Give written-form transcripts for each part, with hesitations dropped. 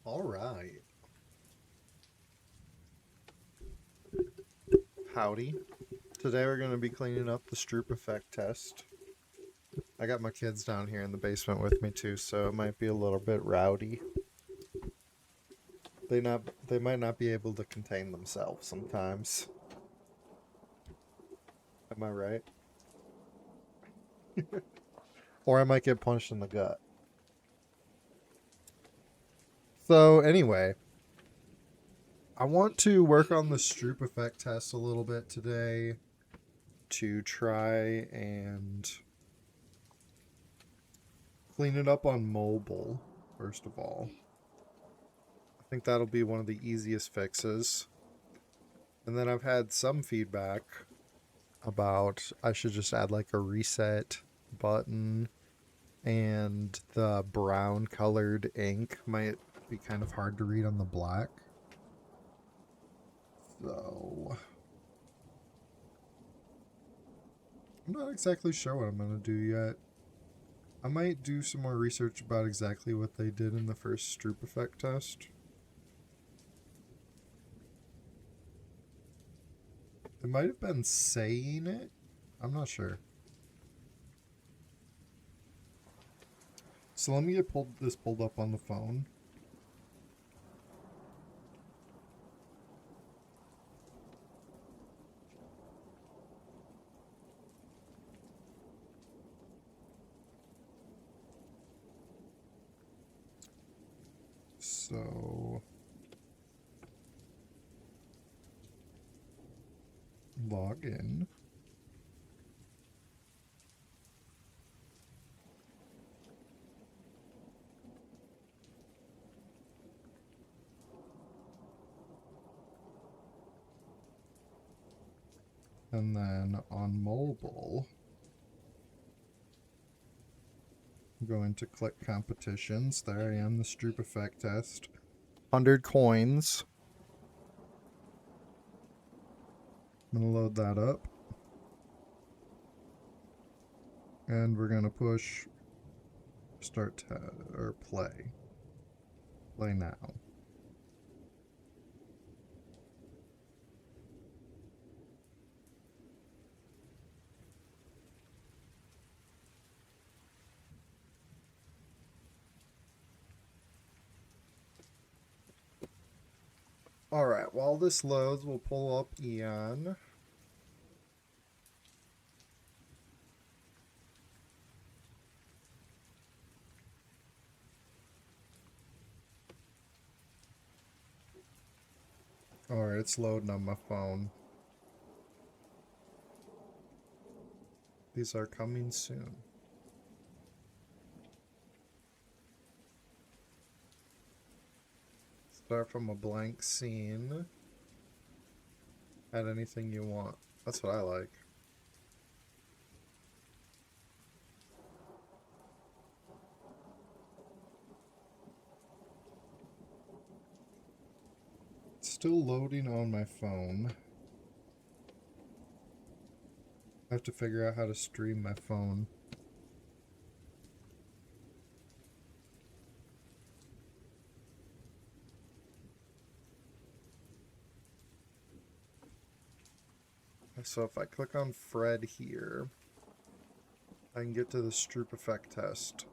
All right. Howdy. Today we're going to be cleaning up the Stroop effect test. I got my kids down here in the basement with me too, so it might be a little bit rowdy. They might not be able to contain themselves sometimes. Am I right? Or I might get punched in the gut. So anyway, I want to work on the Stroop effect test a little bit today to try and clean it up on mobile, first of all. I think that'll be one of the easiest fixes. And then I've had some feedback about I should just add like a reset button, and the brown colored ink might be kind of hard to read on the black. So I'm not exactly sure what I'm going to do yet. I might do some more research about exactly what they did in the first Stroop effect test. It might have been saying it. I'm not sure. So let me get this pulled up on the phone. So log in. And then on mobile, I'm going to click competitions. There I am, the Stroop effect test. 100 coins. I'm going to load that up. And we're going to push start or play. Play now. Alright, while this loads, we'll pull up Eon. Alright, it's loading on my phone. These are coming soon. Start from a blank scene. Add anything you want. That's what I like. It's still loading on my phone. I have to figure out how to stream my phone. So if I click on Fred here, I can get to the Stroop effect test.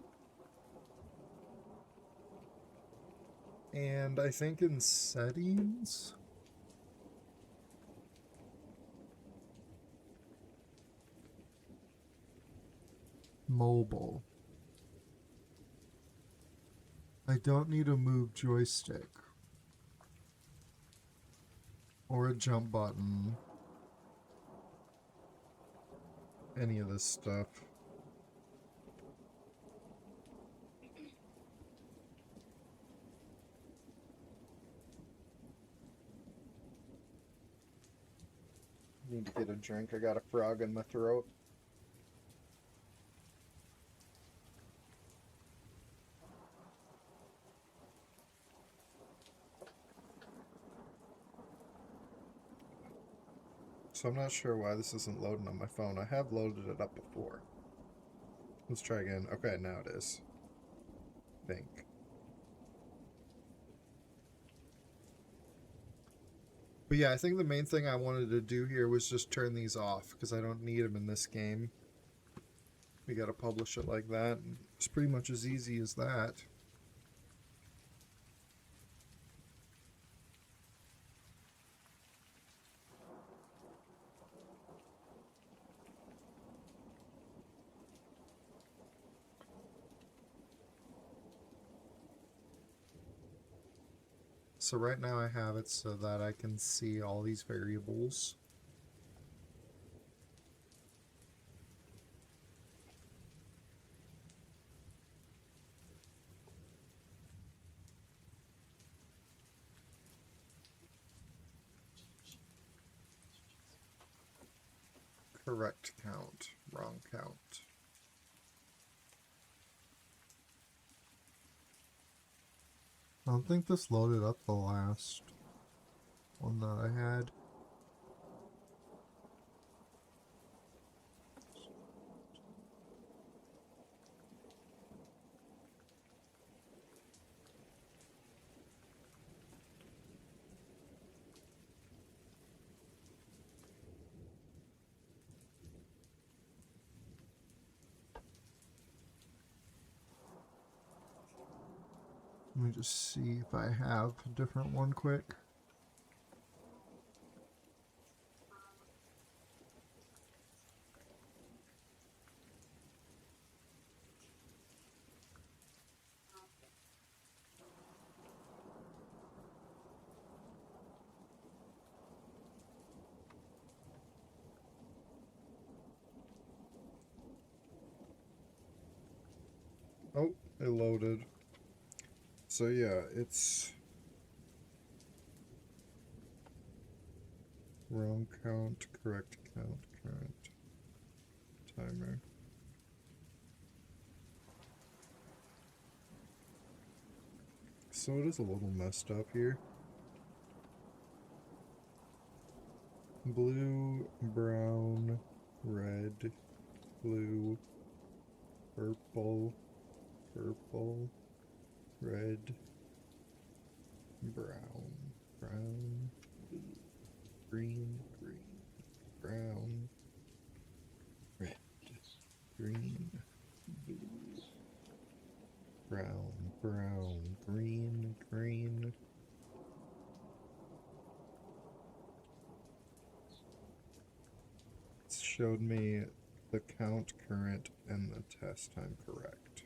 And I think in settings, mobile, I don't need a move joystick or a jump button, any of this stuff. Need to get a drink. I got a frog in my throat. So I'm not sure why this isn't loading on my phone. I have loaded it up before. Let's try again. Okay, now it is. I think. But yeah, I think the main thing I wanted to do here was just turn these off because I don't need them in this game. We gotta publish it like that. And it's pretty much as easy as that. So right now I have it so that I can see all these variables. Correct count, wrong count. I don't think this loaded up the last one that I had. Let me just see if I have a different one quick. Oh, it loaded. So yeah, it's wrong count, correct count, current timer. So it is a little messed up here. Blue, brown, red, blue, purple, purple, red, brown, brown, blue, green, green, brown, red, green, blue, brown, brown, green, green. It showed me the count, current, and the test time correct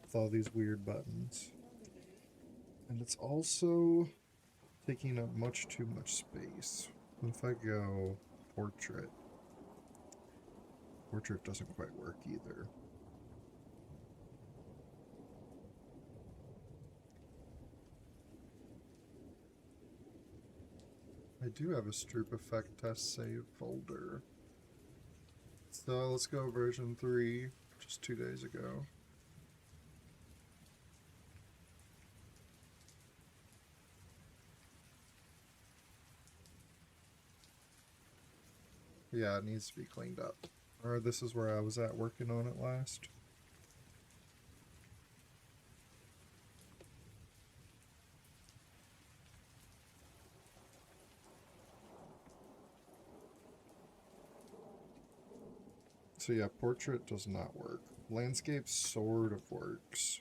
with all these weird buttons. And it's also taking up much too much space. If I go portrait, portrait doesn't quite work either. I do have a Stroop effect test save folder. So let's go version 3, just 2 days ago. Yeah, it needs to be cleaned up. Or this is where I was at working on it last. So yeah, portrait does not work. Landscape sort of works.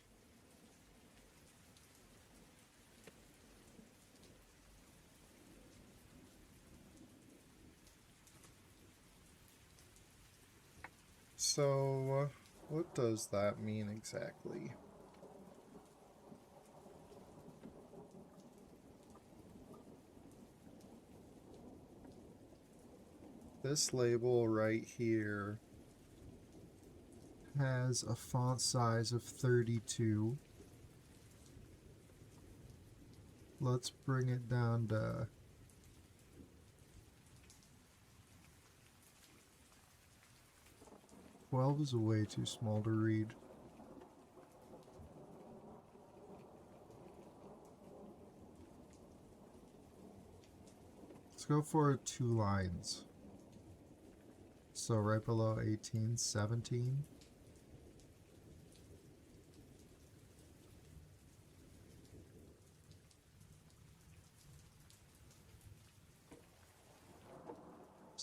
So, what does that mean exactly? This label right here has a font size of 32. Let's bring it down to 12 is way too small to read. Let's go for 2 lines. So right below 18, 17.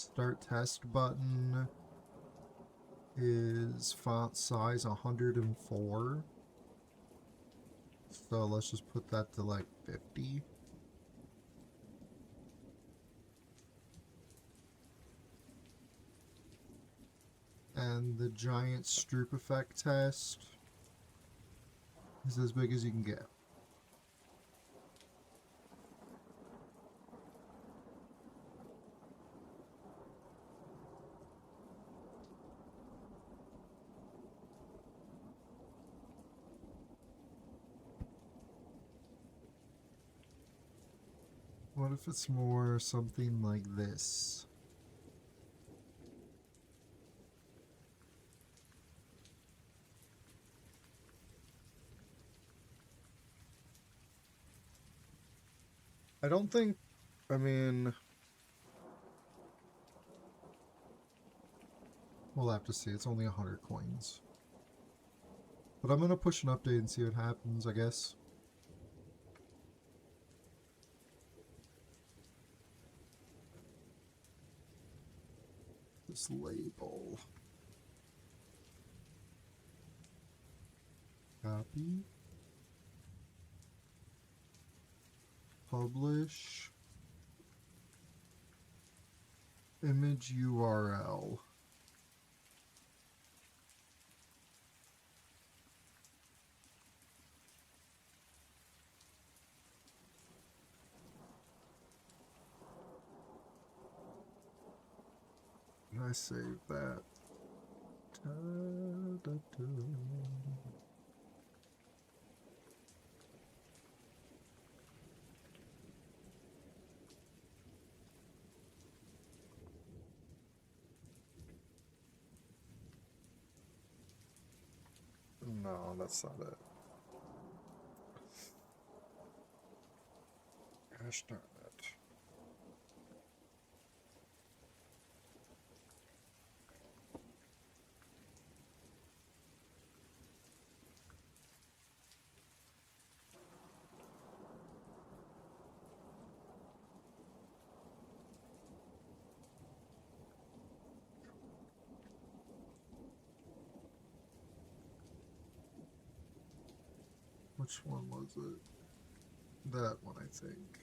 Start test button is font size 104. So let's just put that to like 50. And the giant Stroop effect test is as big as you can get. What if it's more something like this? I don't think, I mean, we'll have to see. It's only 100 coins. But I'm going to push an update and see what happens, I guess. This label. Copy. Publish. Image URL. And I save that. Ta-da-da. No, that's not it. Gosh darn it. Which one was it? That one, I think.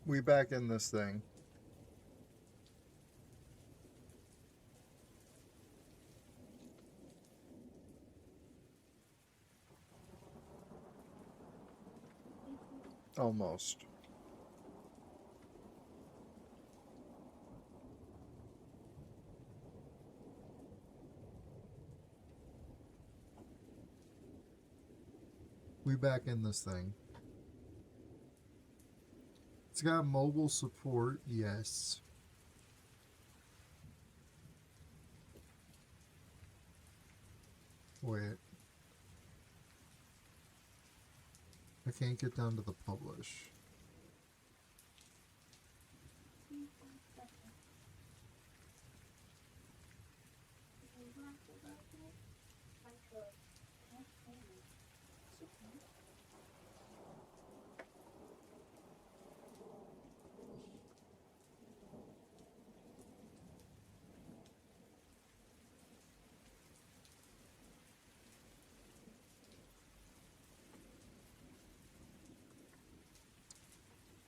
We back in this thing. Almost. We back in this thing. It's got mobile support, yes. Wait. I can't get down to the publish.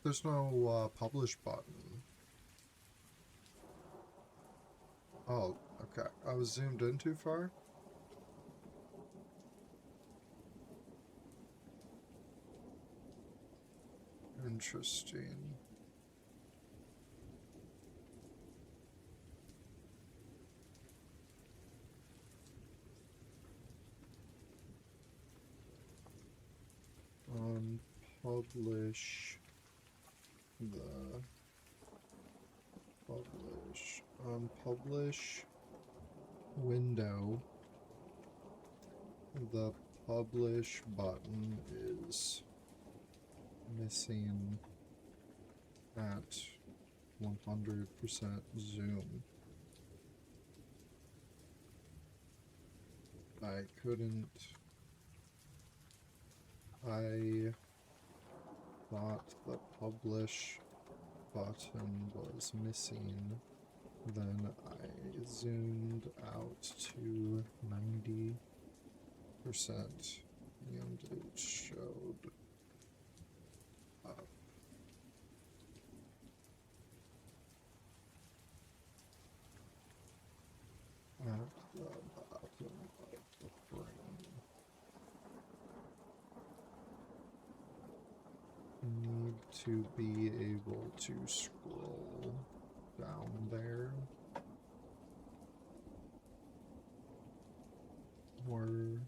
There's no publish button. Oh, okay. I was zoomed in too far? Interesting. Unpublish the publish. Unpublish window. The publish button is missing at 100% zoom. I thought the publish button was missing. Then I zoomed out to 90% and it showed up. At the bottom of the frame. Need to be able to scroll down there. Or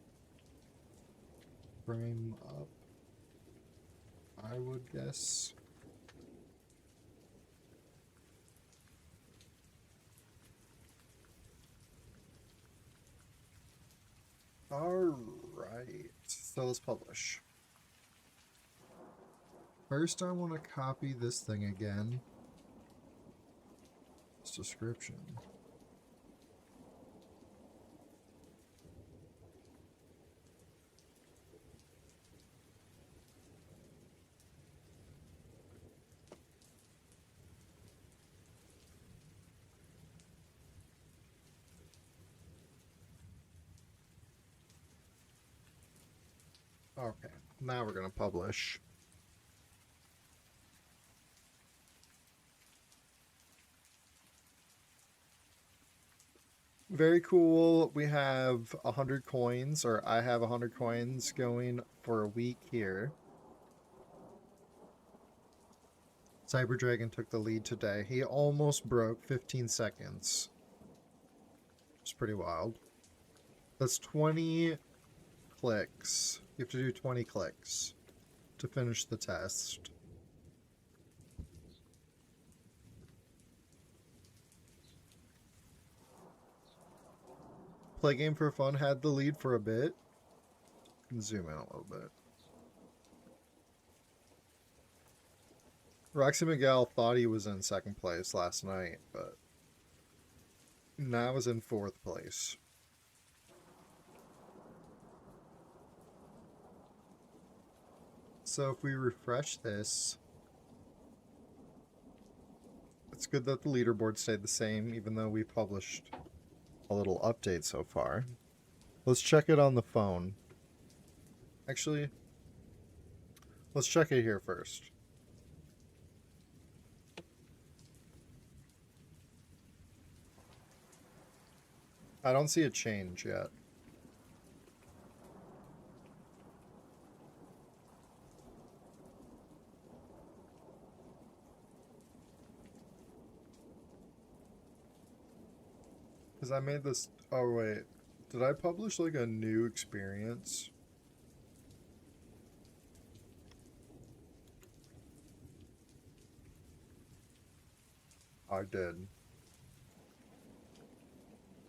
frame up, I would guess. Alright, so let's publish. First, I want to copy this thing again. This description. Okay, now we're going to publish. Very cool. We have 100 coins, or I have 100 coins going for a week here. Cyber Dragon took the lead today. He almost broke 15 seconds. It's pretty wild. That's 20 clicks. You have to do 20 clicks to finish the test. Play Game for Fun had the lead for a bit. Zoom in a little bit. Roxy Miguel thought he was in second place last night, but now is in fourth place. So if we refresh this, it's good that the leaderboard stayed the same, even though we published a little update so far. Let's check it on the phone. Actually, let's check it here first. I don't see a change yet. Because I made this... Oh, wait. Did I publish, like, a new experience? I did.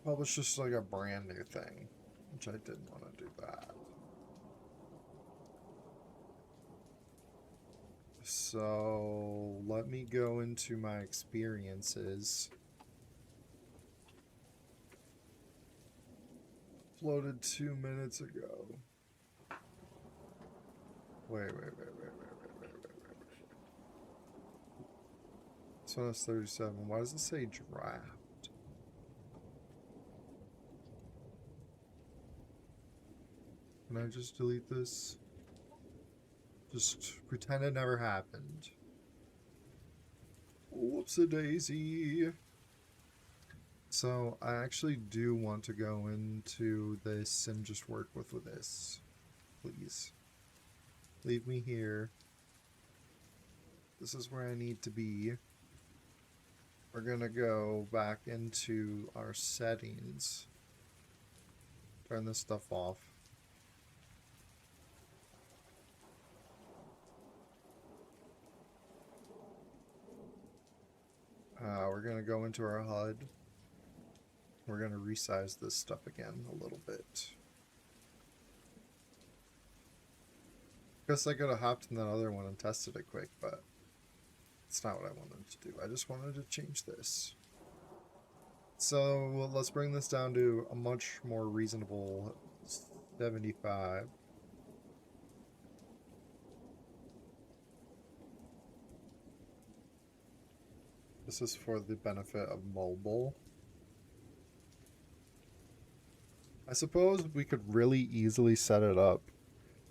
Publish just, like, a brand new thing. Which I didn't want to do that. So, let me go into my experiences. Uploaded 2 minutes ago. Wait. This one has 37. Why does it say draft? Can I just delete this? Just pretend it never happened. Whoops-a-daisy. So I actually do want to go into this and just work with this. Please. Leave me here. This is where I need to be. We're gonna go back into our settings. Turn this stuff off. We're gonna go into our HUD. We're gonna resize this stuff again a little bit. Guess I could have hopped in that other one and tested it quick, but it's not what I wanted to do. I just wanted to change this. So let's bring this down to a much more reasonable 75. This is for the benefit of mobile. I suppose we could really easily set it up.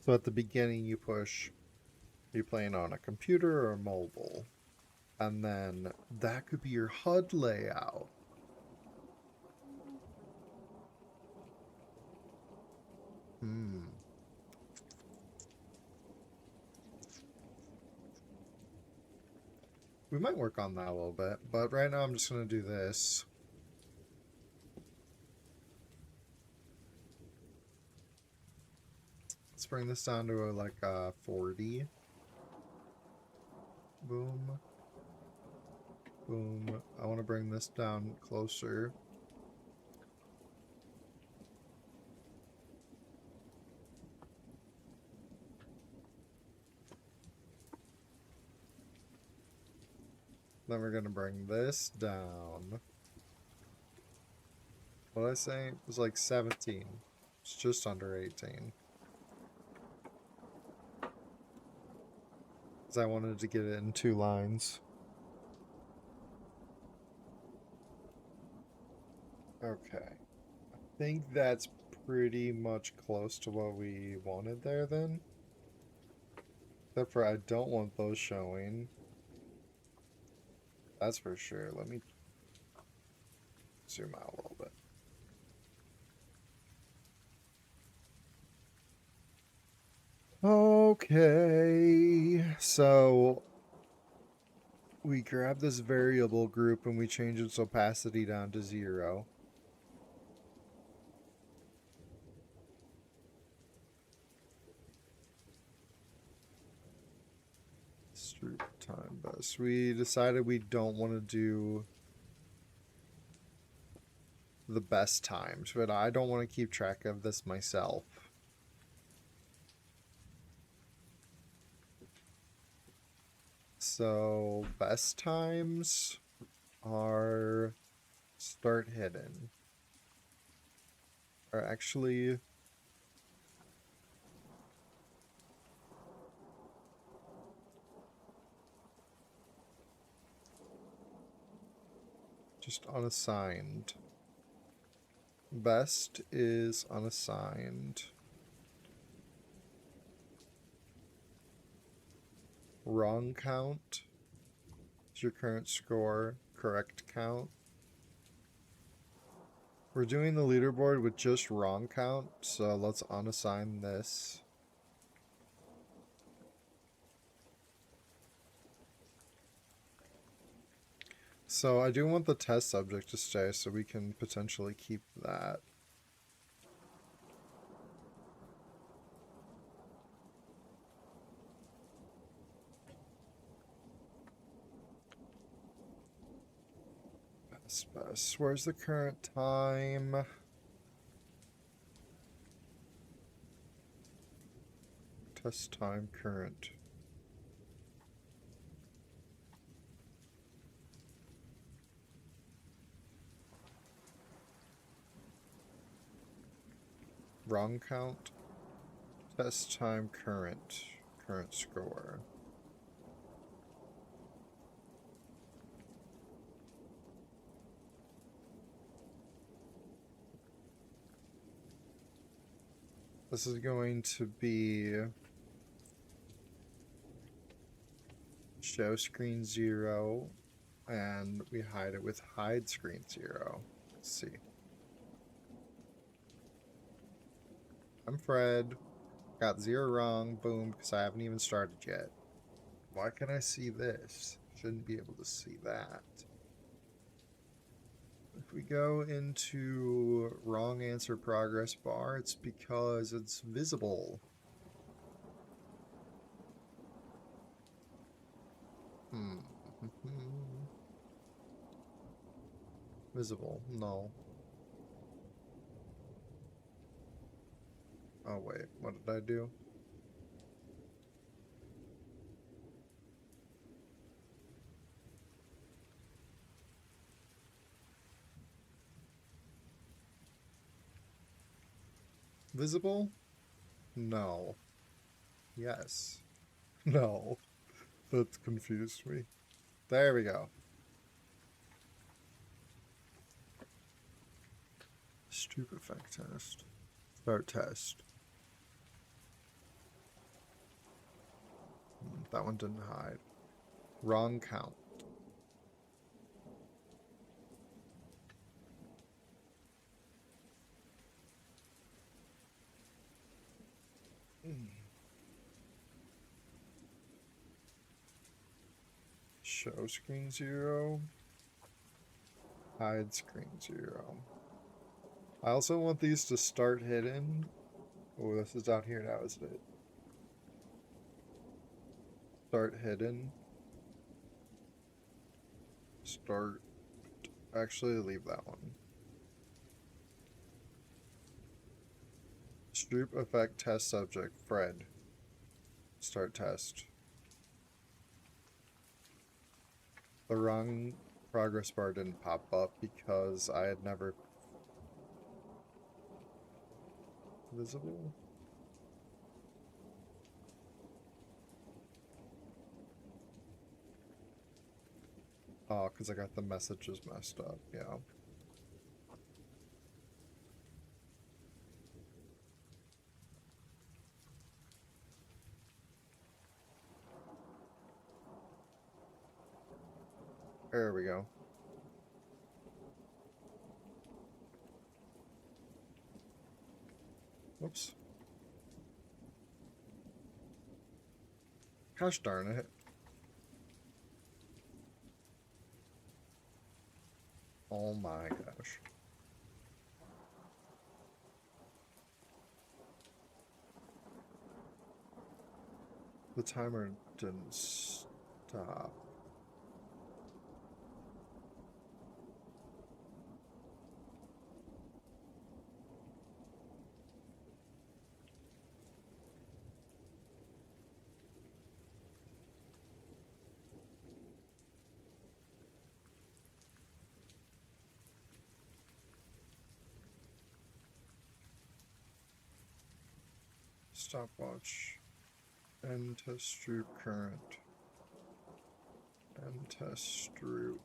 So at the beginning you push, are you playing on a computer or mobile? And then that could be your HUD layout. We might work on that a little bit, but right now I'm just going to do this. Let's bring this down to like a 40. Boom. Boom. I want to bring this down closer. Then we're going to bring this down. What did I say? It was like 17. It's just under 18. Because I wanted to get it in 2 lines. Okay. I think that's pretty much close to what we wanted there then. Except for I don't want those showing. That's for sure. Let me zoom out a little bit. Okay, so we grab this variable group and we change its opacity down to 0. Stroop time bus. We decided we don't want to do the best times, but I don't want to keep track of this myself. So best times are start hidden. Are actually just unassigned. Best is unassigned. Wrong count is your current score. Correct count. We're doing the leaderboard with just wrong count, so let's unassign this. So I do want the test subject to stay, so we can potentially keep that. Best. Where's the current time? Test time current. Wrong count. Test time current. Current score. This is going to be show screen 0, and we hide it with hide screen 0. Let's see. I'm Fred. Got 0 wrong. Boom, because I haven't even started yet. Why can I see this? Shouldn't be able to see that. If we go into wrong answer progress bar, it's because it's visible. Hmm. Visible. No. Oh, wait. What did I do? Visible? No. Yes. No. That confused me. There we go. Stroop effect test. Start test. That one didn't hide. Wrong count. Show screen 0. Hide screen 0. I also want these to start hidden. Oh, this is down here now, isn't it? Start hidden. Start. Actually, leave that one. Stroop effect test subject. Fred. Start test. The wrong progress bar didn't pop up because I had never... Visible? Oh, because I got the messages messed up, yeah. There we go. Whoops. Gosh darn it. Oh my gosh. The timer didn't stop. Stopwatch. End test Stroop current. End test Stroop.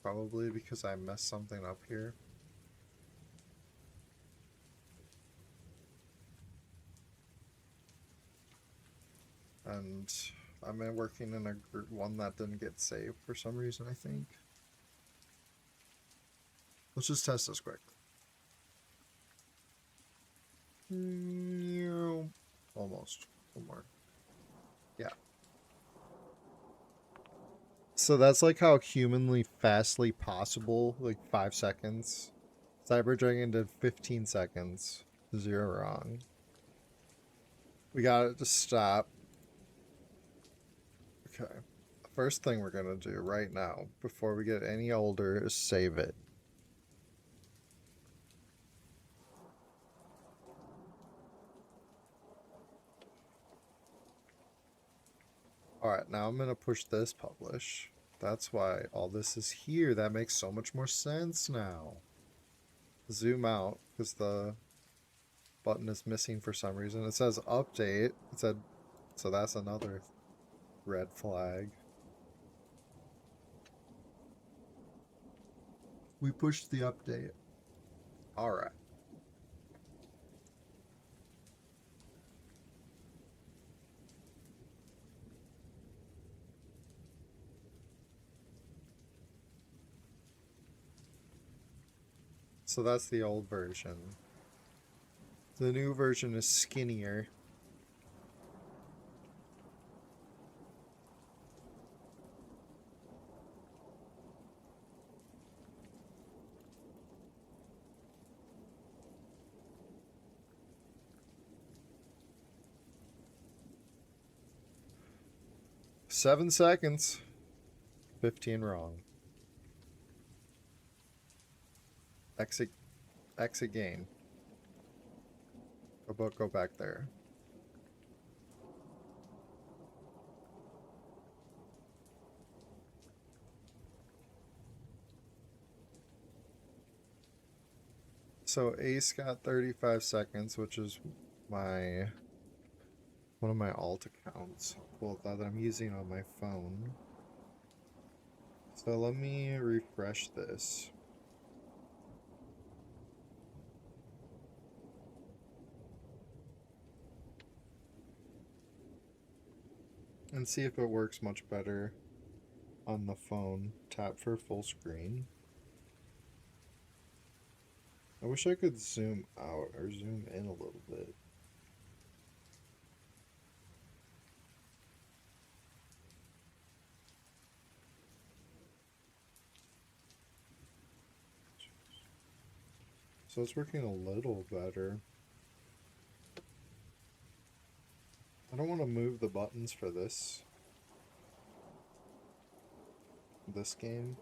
Probably because I messed something up here. And I'm working in a group, one that didn't get saved for some reason, I think. Let's just test this quick. Almost. One more. Yeah. So that's like how humanly fastly possible, like 5 seconds. Cyber Dragon did 15 seconds. 0 wrong. We got it to stop. Okay. The first thing we're gonna do right now, before we get any older, is save it. Alright, now I'm gonna push this publish. That's why all this is here. That makes so much more sense now. Zoom out, because the button is missing for some reason. It says update. It said, so that's another red flag. We pushed the update. Alright. So that's the old version. The new version is skinnier. Seven seconds. 15 wrong. Exit game. Go back there. So Ace got 35 seconds, which is my one of my alt accounts. Well, that I'm using on my phone. So let me refresh this. And see if it works much better on the phone. Tap for full screen. I wish I could zoom out or zoom in a little bit. So it's working a little better. I don't want to move the buttons for this game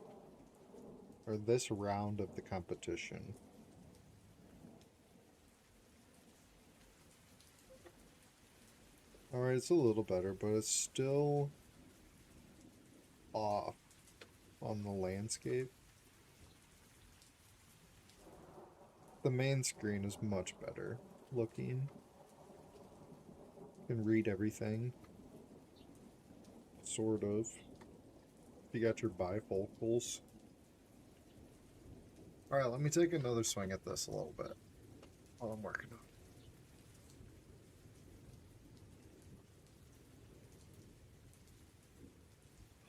or this round of the competition. Alright, it's a little better, but it's still off on the landscape. The main screen is much better looking. You can read everything. Sort of. You got your bifocals. Alright, let me take another swing at this a little bit while I'm working on it.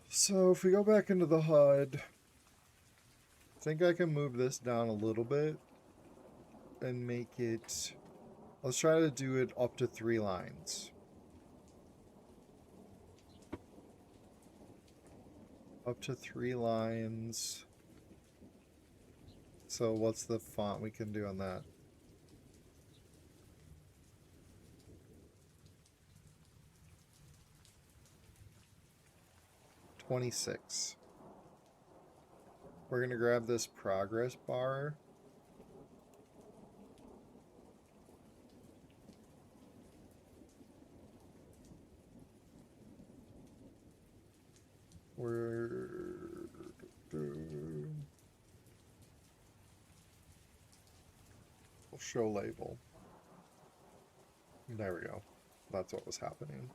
So if we go back into the HUD, I think I can move this down a little bit and make it... Let's try to do it up to 3 lines. Up to 3 lines. So what's the font we can do on that? $26. We're gonna grab this progress bar. We'll show label. There we go. That's what was happening.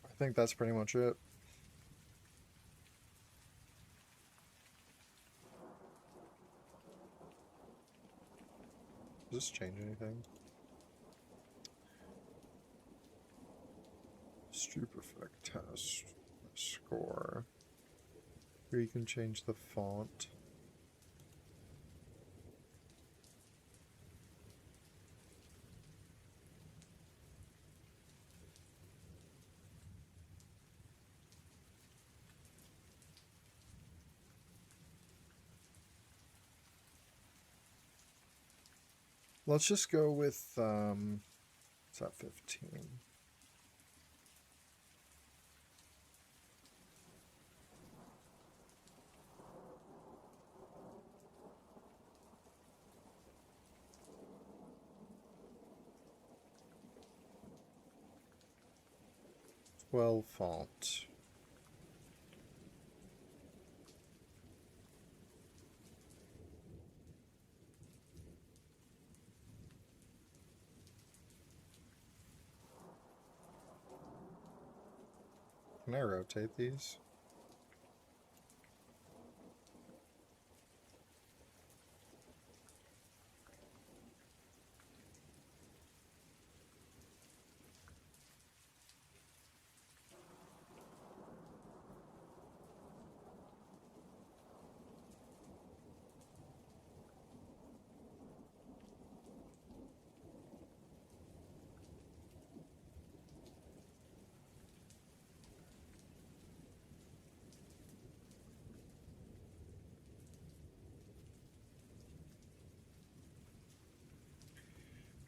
I think that's pretty much it. Does this change anything? Stroop effect test score. Here you can change the font. Let's just go with what's that, 15? Well, font. Can I rotate these?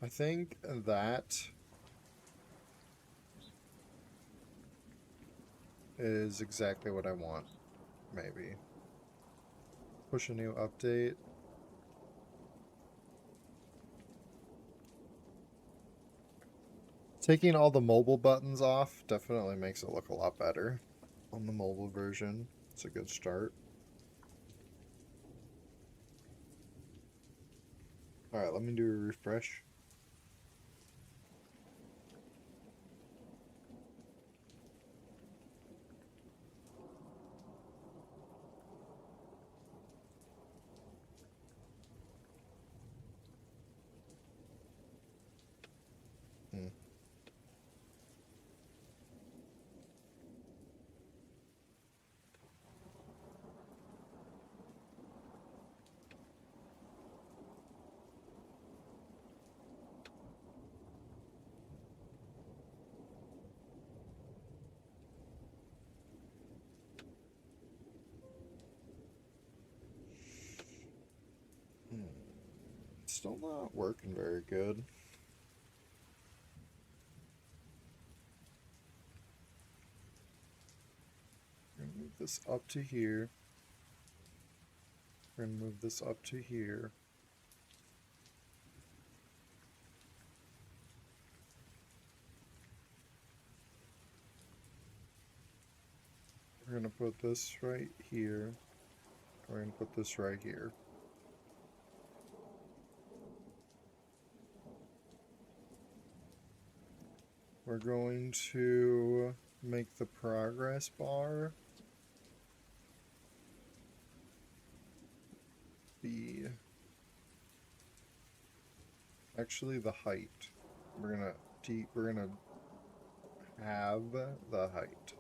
I think that is exactly what I want, maybe. Push a new update. Taking all the mobile buttons off definitely makes it look a lot better on the mobile version. It's a good start. Alright, let me do a refresh. Hmm. Still not working very good. We're gonna move this up to here. We're gonna move this up to here. We're gonna put this right here. We're gonna put this right here. We're going to make the progress bar be actually the height. We're gonna have the height.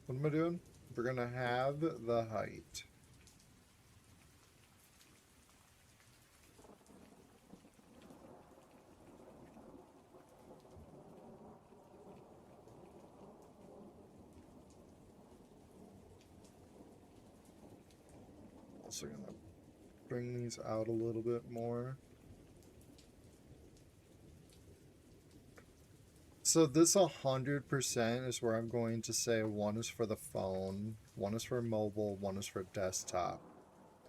What am I doing? We're gonna have the height. Also gonna bring these out a little bit more. So this 100% is where I'm going to say one is for the phone, one is for mobile, one is for desktop.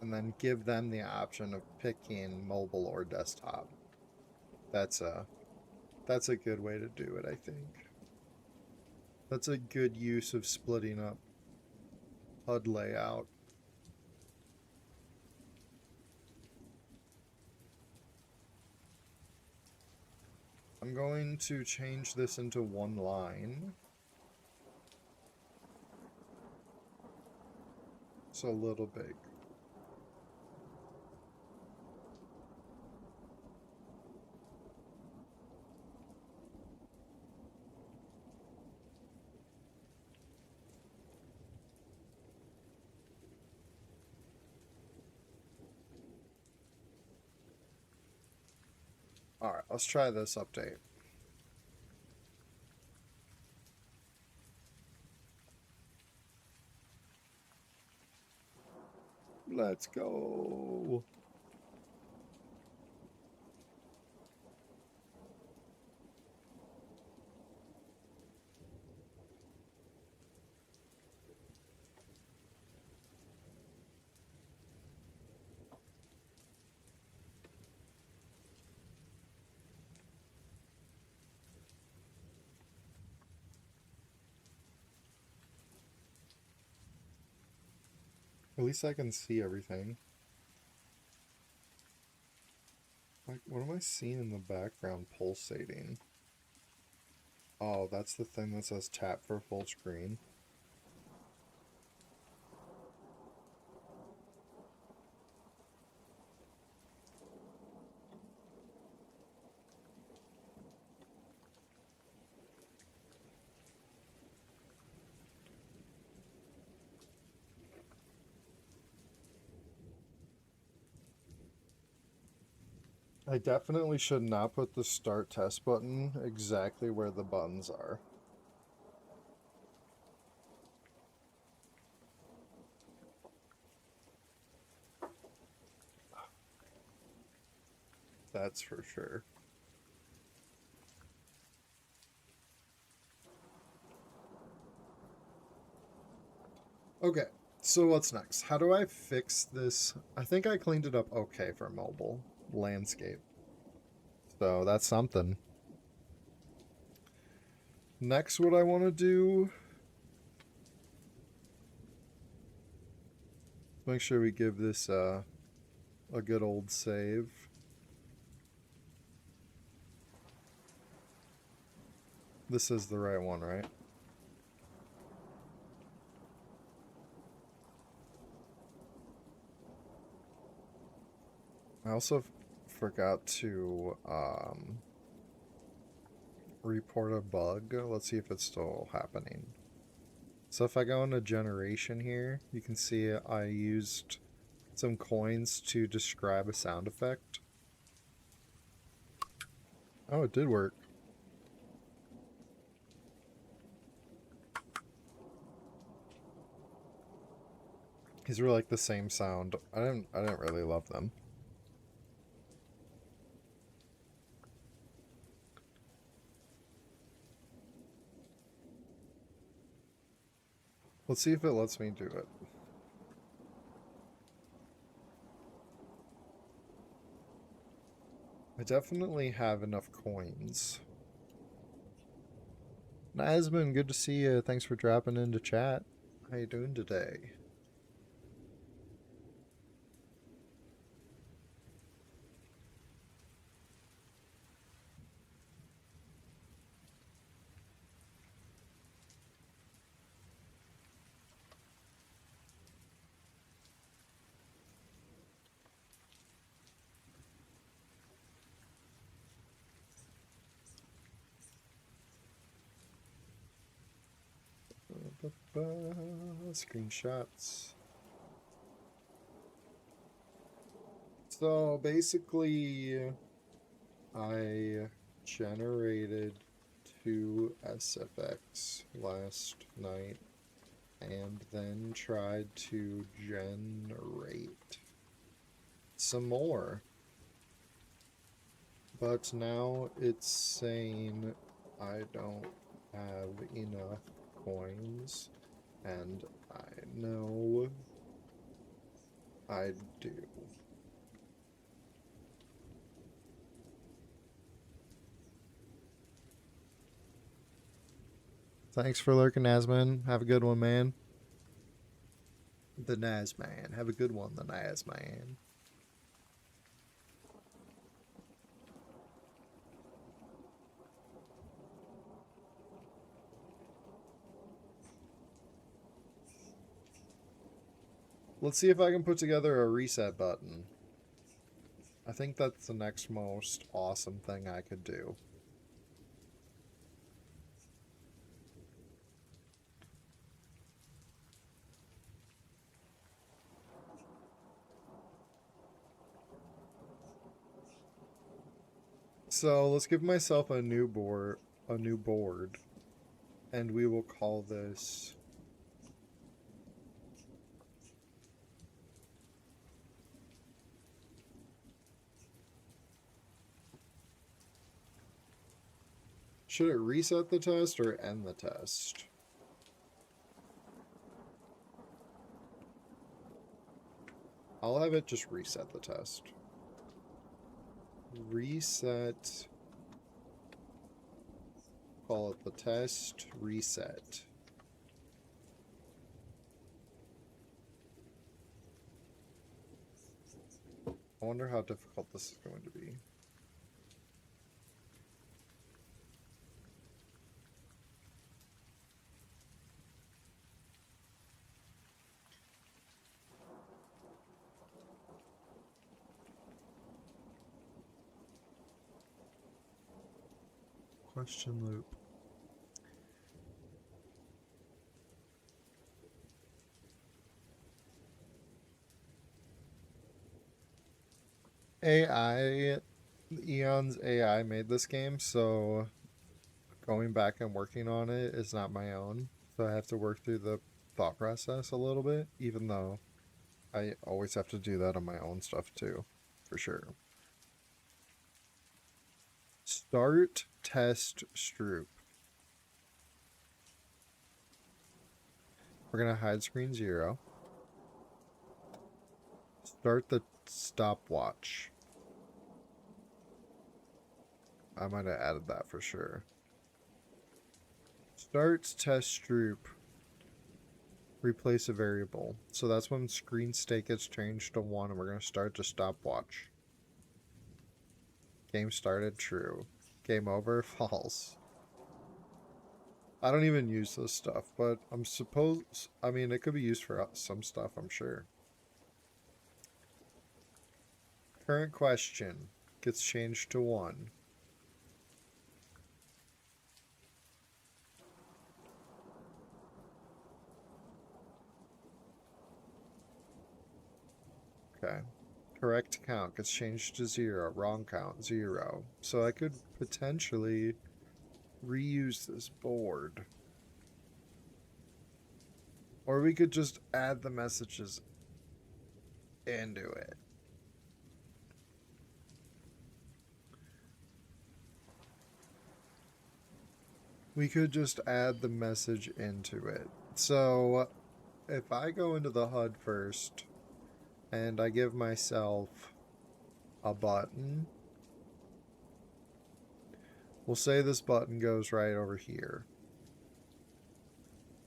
And then give them the option of picking mobile or desktop. That's a good way to do it, I think. That's a good use of splitting up HUD layout. I'm going to change this into one line. It's a little big. Alright, let's try this update. Let's go. At least I can see everything. Like, what am I seeing in the background pulsating? Oh, that's the thing that says tap for full screen. I definitely should not put the start test button exactly where the buttons are. That's for sure. Okay, so what's next? How do I fix this? I think I cleaned it up okay for mobile landscape. So that's something. Next, what I want to do, make sure we give this a good old save. This is the right one, right? I also forgot to report a bug. Let's see if it's still happening. So if I go into generation here, you can see I used some coins to describe a sound effect. Oh, it did work. These were like the same sound. I didn't really love them. Let's see if it lets me do it. I definitely have enough coins. Nasman, good to see you. Thanks for dropping into chat. How you doing today? Screenshots. So basically, I generated 2 SFX last night and then tried to generate some more. But now it's saying I don't have enough coins, and I know I do. Thanks for lurking, Nasman. Have a good one, man. The Nasman. Have a good one, the Nasman. Let's see if I can put together a reset button. I think that's the next most awesome thing I could do. So let's give myself a new board, and we will call this should it reset the test or end the test? I'll have it just reset the test. Reset. Call it the test reset. I wonder how difficult this is going to be. Question loop. AI, Eon's AI made this game, so going back and working on it is not my own. So I have to work through the thought process a little bit, even though I always have to do that on my own stuff too, for sure. Start test Stroop. We're gonna hide screen 0. Start the stopwatch. I might have added that for sure. Start test Stroop. Replace a variable. So that's when screen state gets changed to 1 and we're going to start the stopwatch. Game started, true. Game over, false. I don't even use this stuff, but I mean, it could be used for some stuff, I'm sure. Current question gets changed to 1. Okay. Correct count gets changed to 0. Wrong count, 0. So I could potentially reuse this board. Or we could just add the messages into it. We could just add the message into it. So if I go into the HUD first and I give myself a button, we'll say this button goes right over here,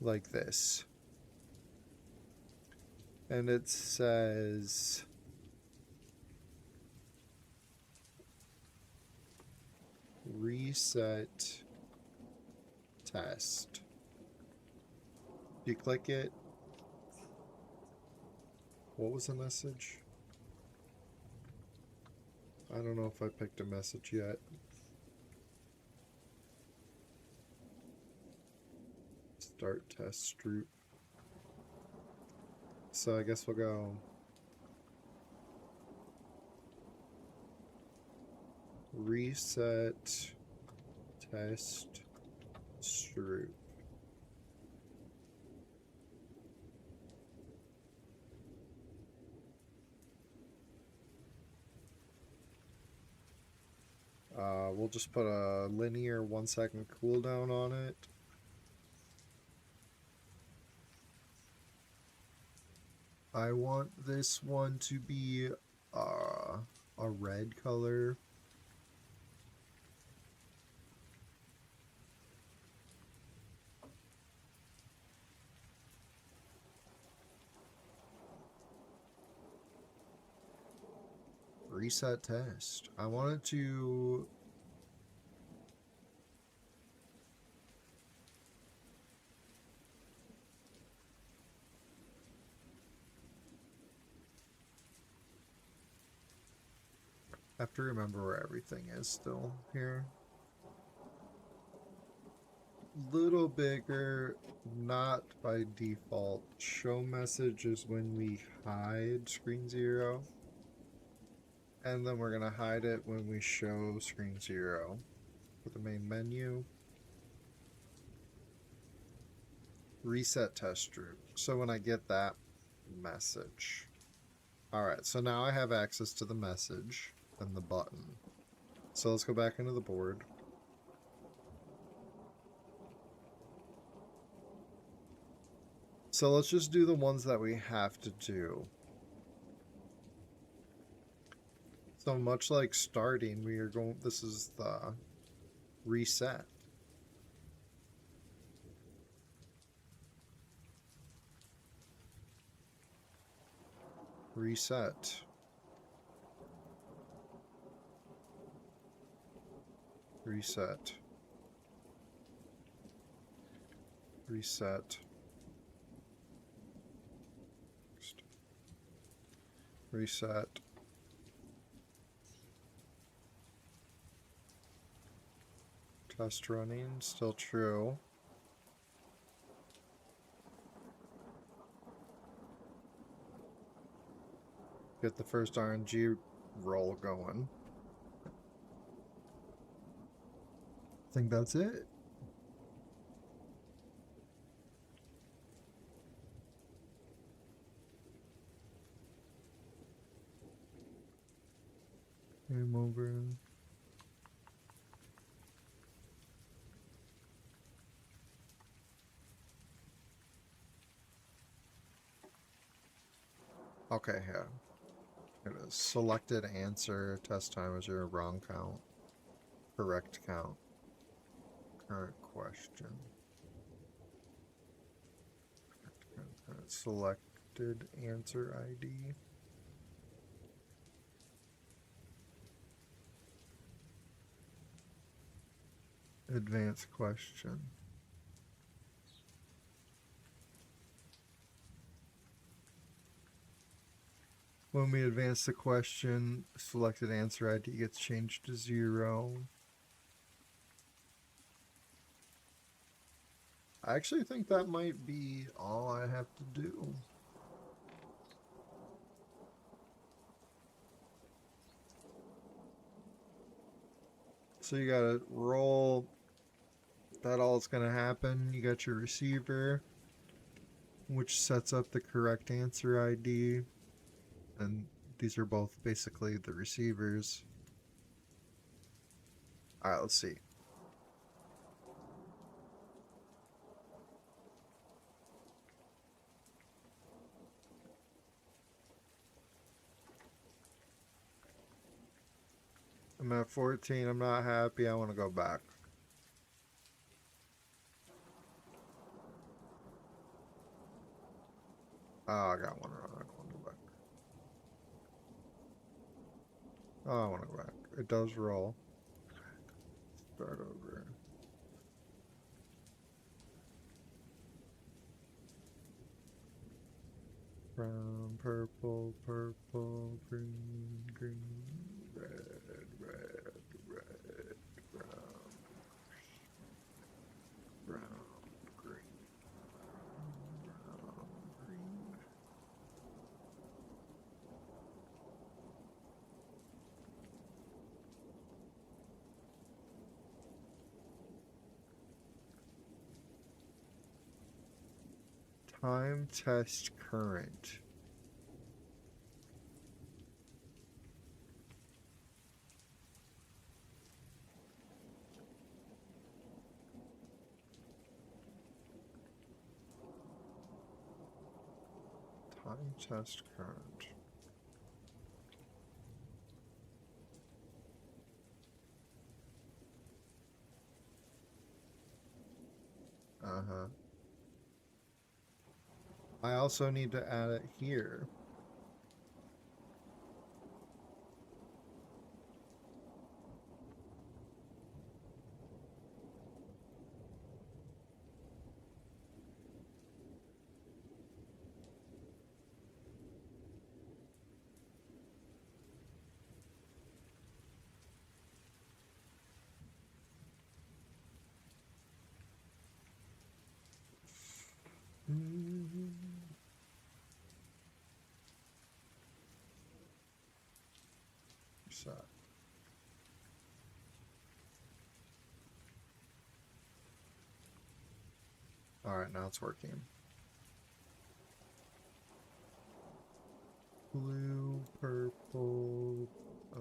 like this. And it says reset test. You click it. What was the message? I don't know if I picked a message yet. Start test Stroop. So I guess we'll go reset test Stroop. We'll just put a linear 1-second cooldown on it. I want this one to be a red color. Reset test. I want it to... I have to remember where everything is still here. Little bigger, not by default. Show message is when we hide screen 0. And then we're going to hide it when we show screen 0 for the main menu. Reset test group. So when I get that message. Alright, so now I have access to the message and the button. So let's go back into the board. So let's just do the ones that we have to do. So much like starting, we are going, this is the reset. Reset. Reset. Reset. Reset. Test running, still true. Get the first RNG roll going. I think that's it. Game over. Okay, yeah. It is. Selected answer. Test time is your wrong count. Correct count. Current question. Selected answer ID. Advanced question. When we advance the question, selected answer ID gets changed to 0. I actually think that might be all I have to do. So you gotta roll. That all's gonna happen. You got your receiver, which sets up the correct answer ID. And these are both basically the receivers. Alright, let's see. I'm at 14. I'm not happy. I want to go back. Oh, I got one wrong. I don't want to go back. Oh, I want to go back. It does roll. Start over. Brown, purple, purple, green, green, red, red, red, brown, brown, green, brown, green. Time test current. Time test current. Uh-huh. I also need to add it here. So. Alright, now it's working. Blue, purple,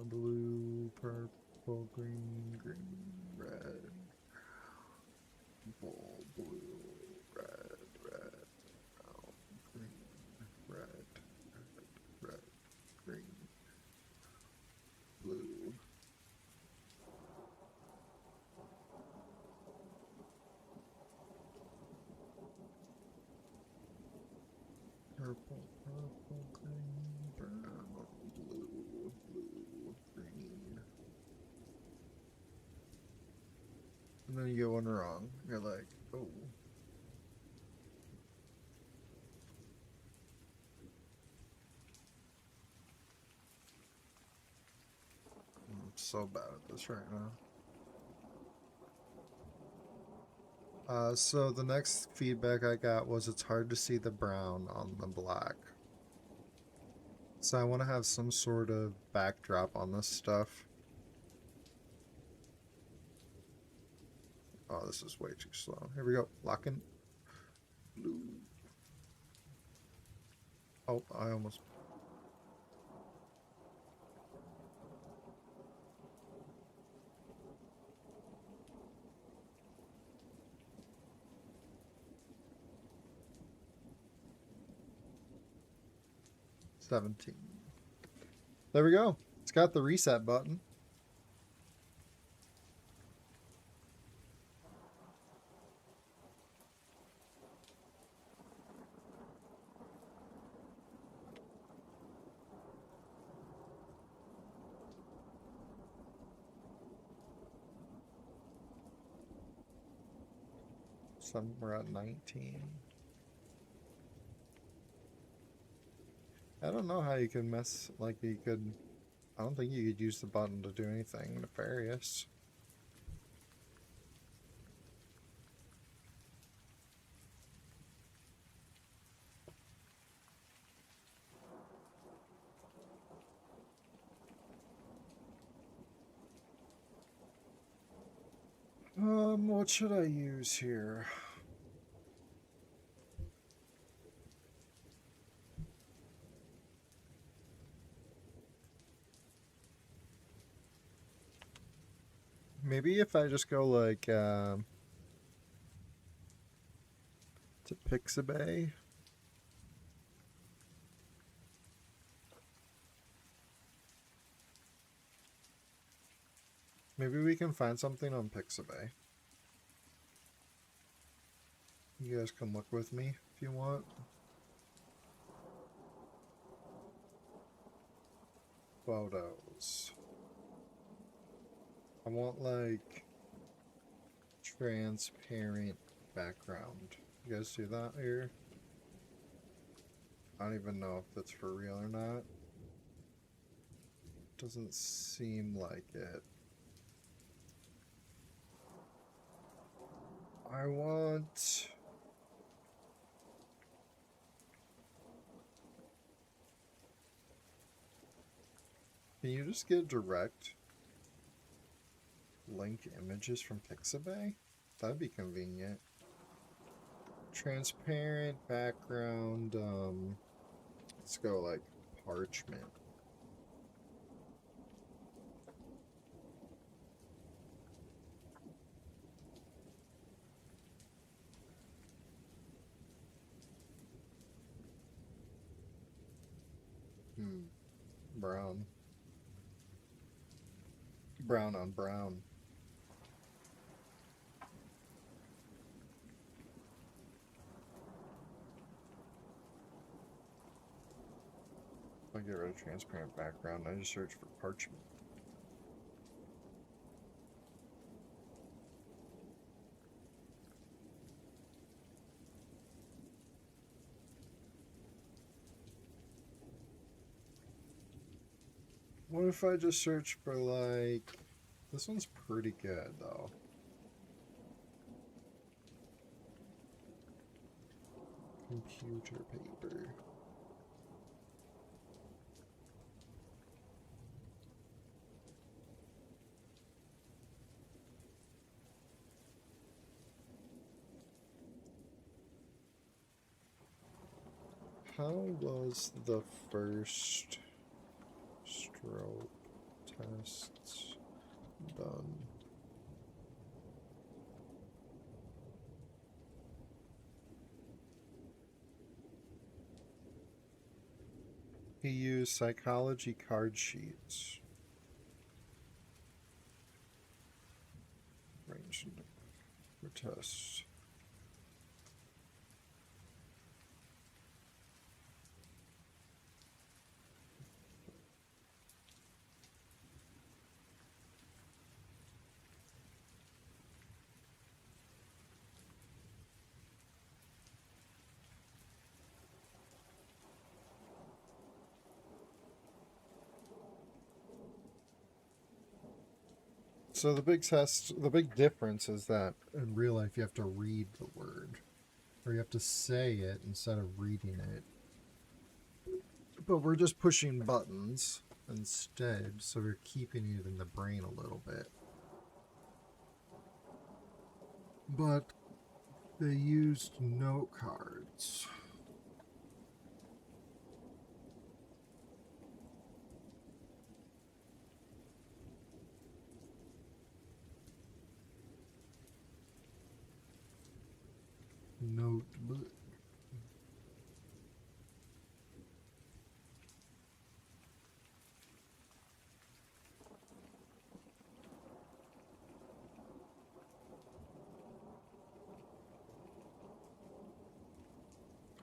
blue, purple, green, green, red, blue, red, red, brown, green, red, red, green, blue. Purple, purple, green, brown, blue, blue, green. And then you get one wrong. You're like, oh. I'm so bad at this right now. So the next feedback I got was it's hard to see the brown on the black. So I want to have some sort of backdrop on this stuff. Oh, this is way too slow. Here we go. Locking. Blue. Oh, I almost... 17. There we go. It's got the reset button. Somewhere at 19. I don't know how you can mess, like you could, I don't think you could use the button to do anything nefarious. What should I use here? Maybe if I just go like, to Pixabay. Maybe we can find something on Pixabay. You guys can look with me if you want. Photos. I want like transparent background. You guys see that here? I don't even know if that's for real or not. Doesn't seem like it. I want... Can you just get direct link images from Pixabay? That'd be convenient. Transparent background, let's go like parchment. Brown. Brown on brown. If I get rid of transparent background, I just search for parchment. What if I just search for like... This one's pretty good though. Computer paper. How was the first stroke tests done? He used psychology card sheets. Arranged for tests. So the big difference is that in real life you have to read the word, or you have to say it instead of reading it. But we're just pushing buttons instead, so we're keeping it in the brain a little bit. But they used note cards. Notebook.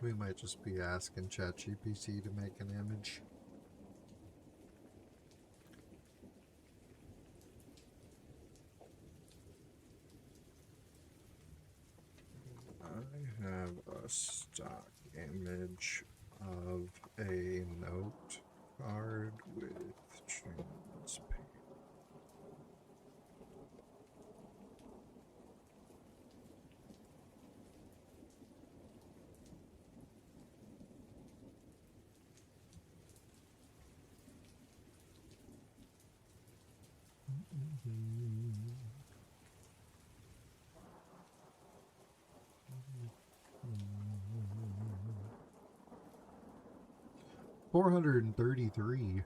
We might just be asking ChatGPT to make an image. I have a stock image of a note card with trans paper. $433.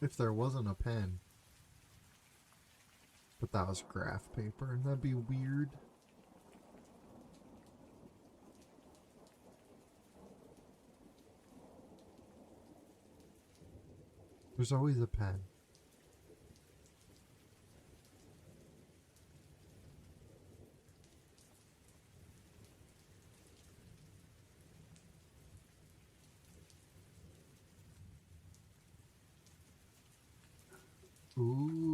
If there wasn't a pen. But that was graph paper, and that'd be weird. There's always a pen. Ooh.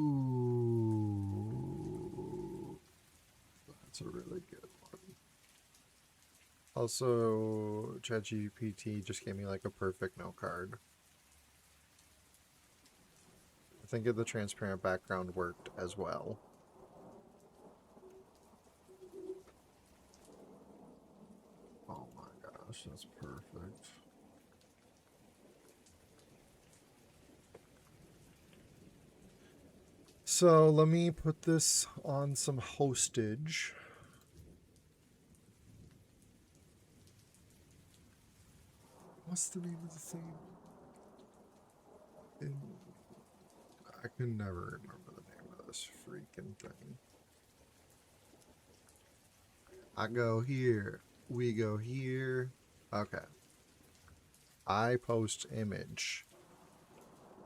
That's a really good one. Also, ChatGPT just gave me like a perfect note card. I think the transparent background worked as well. Oh my gosh, that's perfect. So let me put this on some hostage. What's the name of the thing? I can never remember the name of this freaking thing. I go here. We go here. Okay. I post image.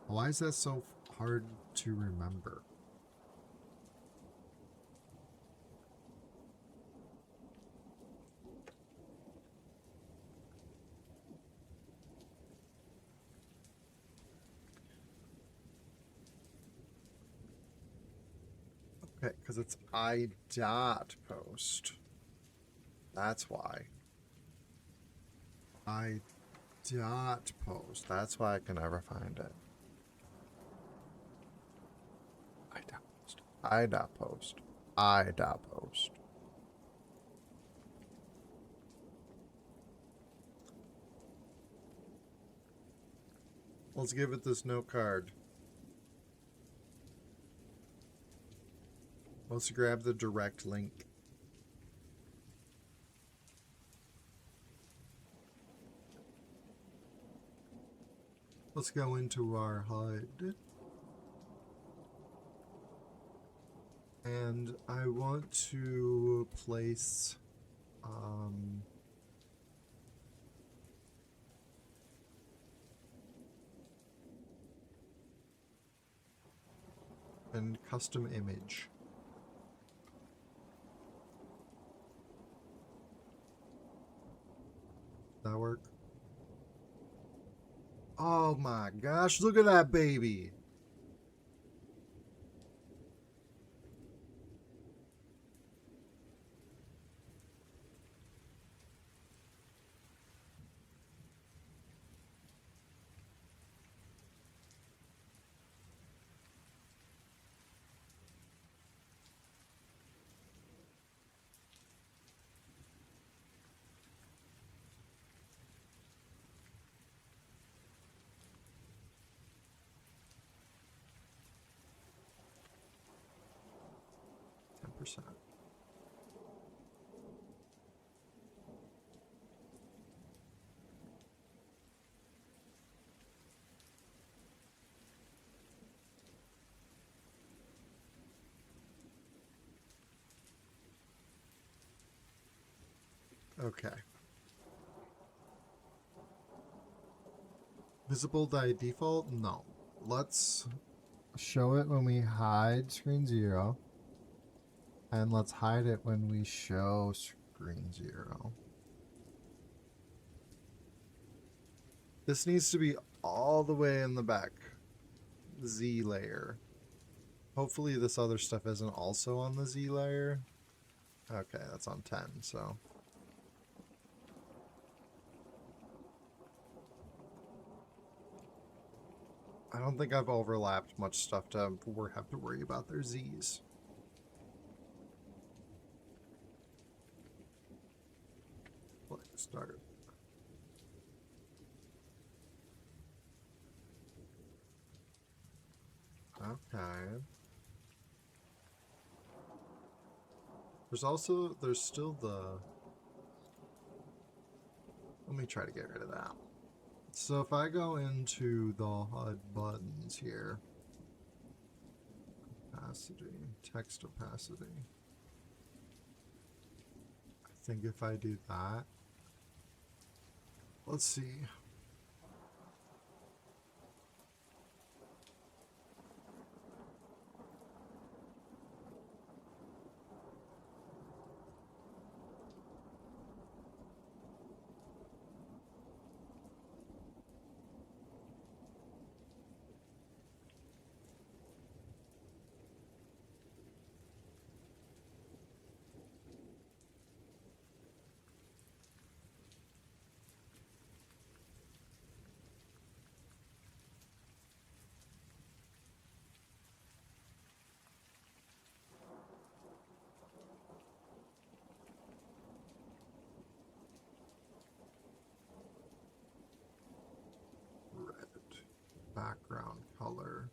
Why is that so hard to remember? Okay, because it's I dot post. That's why. I dot post. That's why I can never find it. I dot post. I dot post. I dot post. Let's give it this note card. Let's grab the direct link. Let's go into our HUD. And I want to place a custom image. That work? Oh my gosh, look at that baby. %. Okay. Visible by default? No. Let's show it when we hide screen 0. And let's hide it when we show screen 0. This needs to be all the way in the back. Z layer. Hopefully this other stuff isn't also on the Z layer. Okay, that's on 10, so... I don't think I've overlapped much stuff to have to worry about their Z's. Let's start. Okay. There's still the... Let me try to get rid of that. So if I go into the HUD buttons here, opacity, text opacity. I think if I do that, let's see. Background color.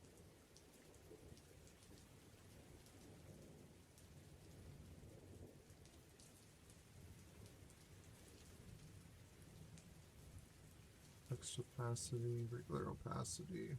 Text opacity, regular opacity.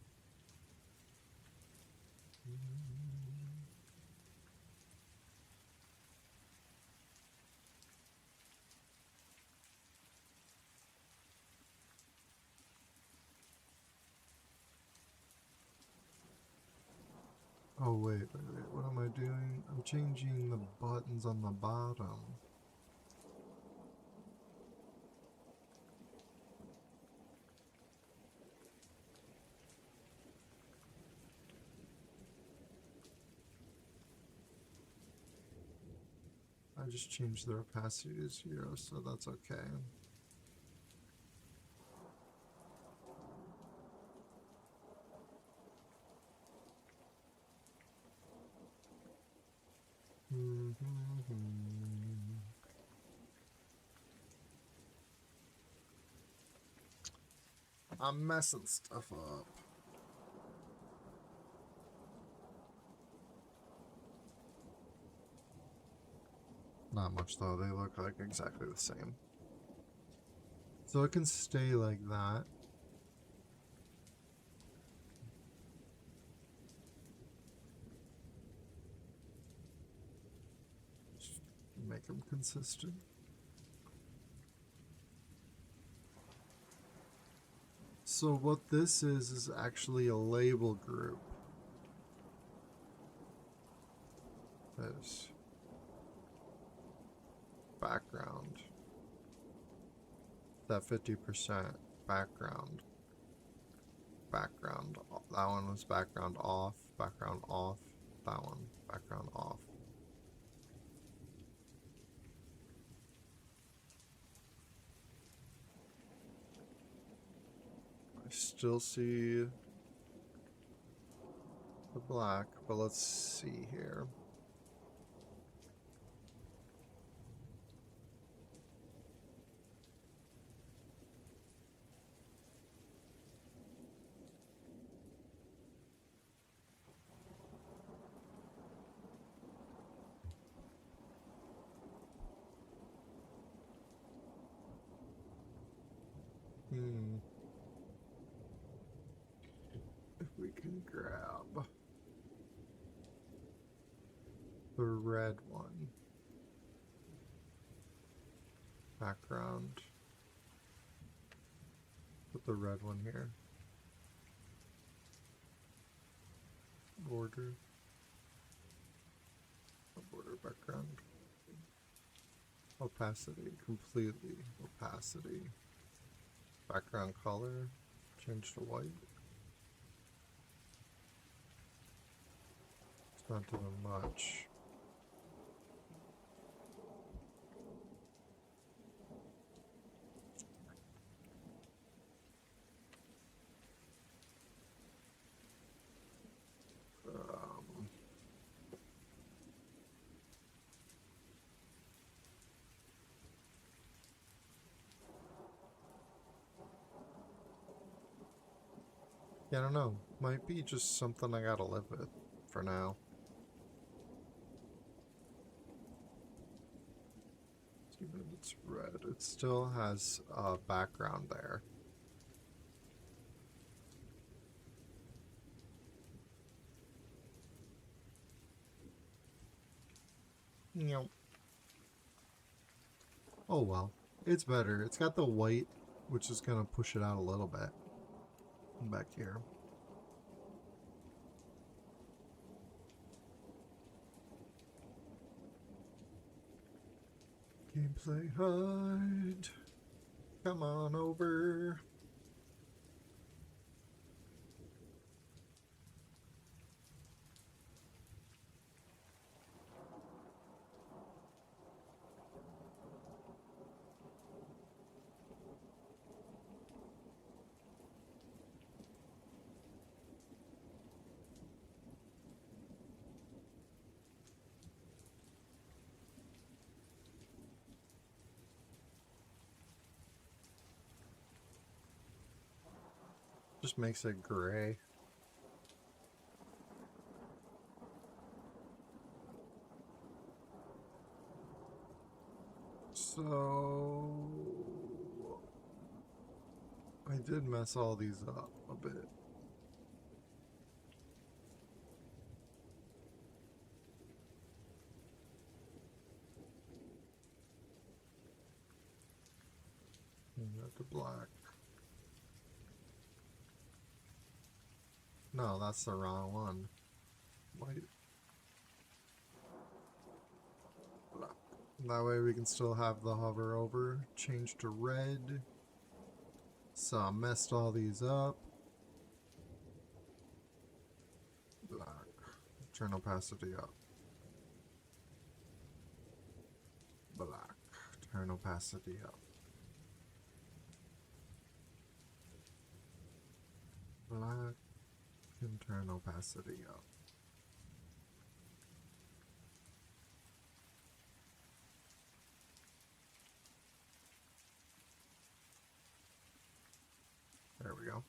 Oh wait, what am I doing? I'm changing the buttons on the bottom. I just changed their opacity to 0, so that's okay. I'm messing stuff up. Not much though, they look like exactly the same. So it can stay like that. Just make them consistent. So what this is actually a label group. There's background. that 50% background. Background. That one was background off. Background off. That one. Background off. I still see the black, but let's see here. If we can grab the red one. Background. Put the red one here. Border. Border background. Opacity. Completely opacity. Background color. Change to white. It's not doing much. Yeah, I don't know. Might be just something I gotta live with for now. Even if it's red, it still has a background there. Yep. Oh well. It's better. It's got the white, which is gonna push it out a little bit. Back here. Gameplay HUD. Come on over. Just makes it gray. So I did mess all these up a bit. Got the black. No, that's the wrong one. White. Black. That way we can still have the hover over. Change to red. So I messed all these up. Black. Turn opacity up. Black. Turn opacity up. Black. And turn opacity up. There we go.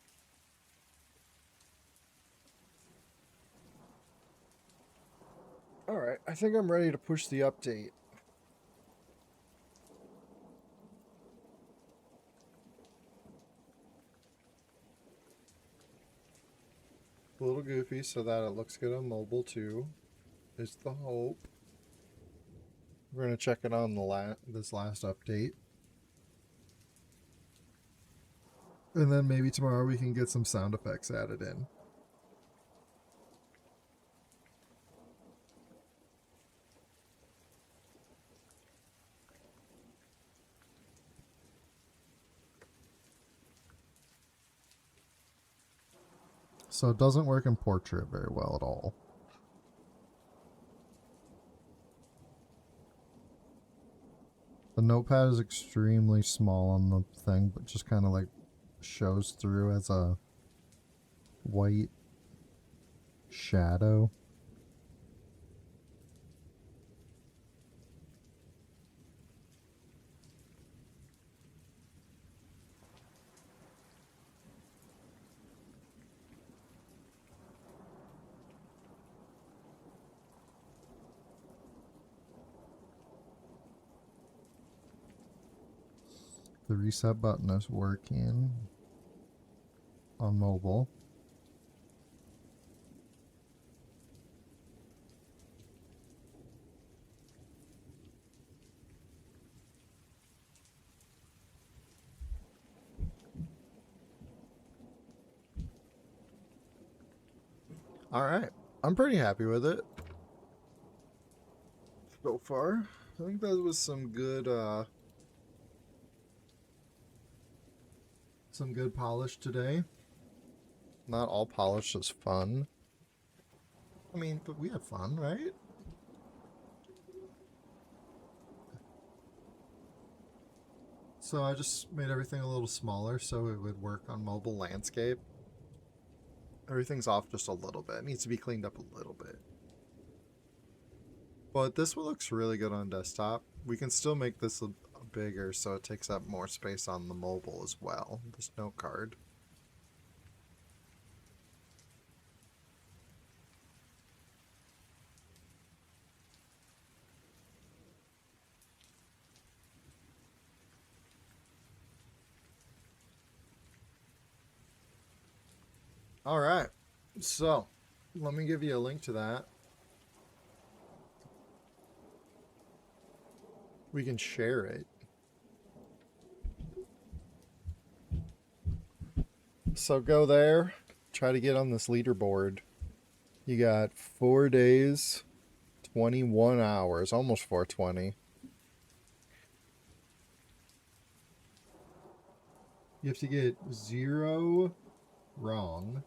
Alright, I think I'm ready to push the update. A little goofy so that it looks good on mobile too, is the hope. We're gonna check it on the this last update. And then maybe tomorrow we can get some sound effects added in. So it doesn't work in portrait very well at all. The notepad is extremely small on the thing, but just kind of like shows through as a white shadow. The reset button is working on mobile. All right, I'm pretty happy with it so far. I think that was some good polish today. Not all polish is fun. I mean, but we had fun, right? So I just made everything a little smaller so it would work on mobile landscape. Everything's off just a little bit. It needs to be cleaned up a little bit. But this one looks really good on desktop. We can still make this bigger so it takes up more space on the mobile as well. This note card. All right. So, let me give you a link to that. We can share it. So go there, try to get on this leaderboard. You got 4 days, 21 hours, almost 420. You have to get 0 wrong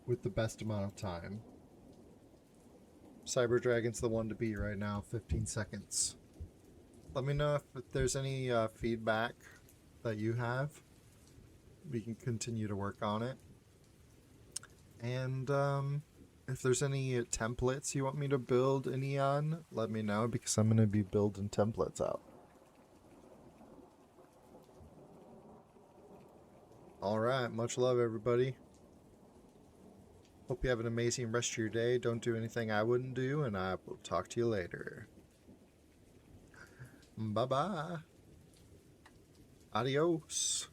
with the best amount of time. Cyber Dragon's the one to beat right now, 15 seconds. Let me know if there's any feedback that you have. We can continue to work on it. And if there's any templates you want me to build in Eon, let me know because I'm going to be building templates out. Alright, much love everybody. Hope you have an amazing rest of your day. Don't do anything I wouldn't do, and I will talk to you later. Bye-bye. Adios.